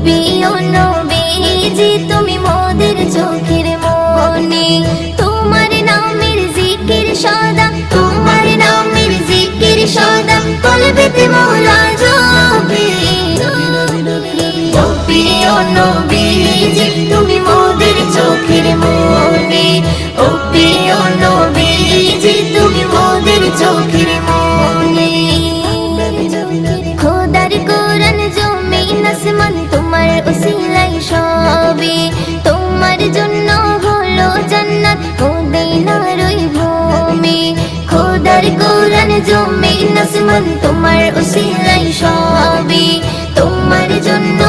প্রিয় নবীজি তুমি মোদের চোখের মনি, তোমার নামের জিকির সদা, তোমার নামের জিকির সদা কলবেতে মওলা জপে। ও প্রিয় নবীজি তুমি মোদের চোখের মনি, ও প্রিয় নবীজি তুমি মোদের চোখের মনি। খোদার কোরআন জমিন আসমান তোমার উসিলাই সবে, তোমার জন্য হলো জান্নাত মদিনার ওই ভূমি। খোদার কোরআন জমিন আসমান তোমার উসিলাই সবে, তোমার জন্য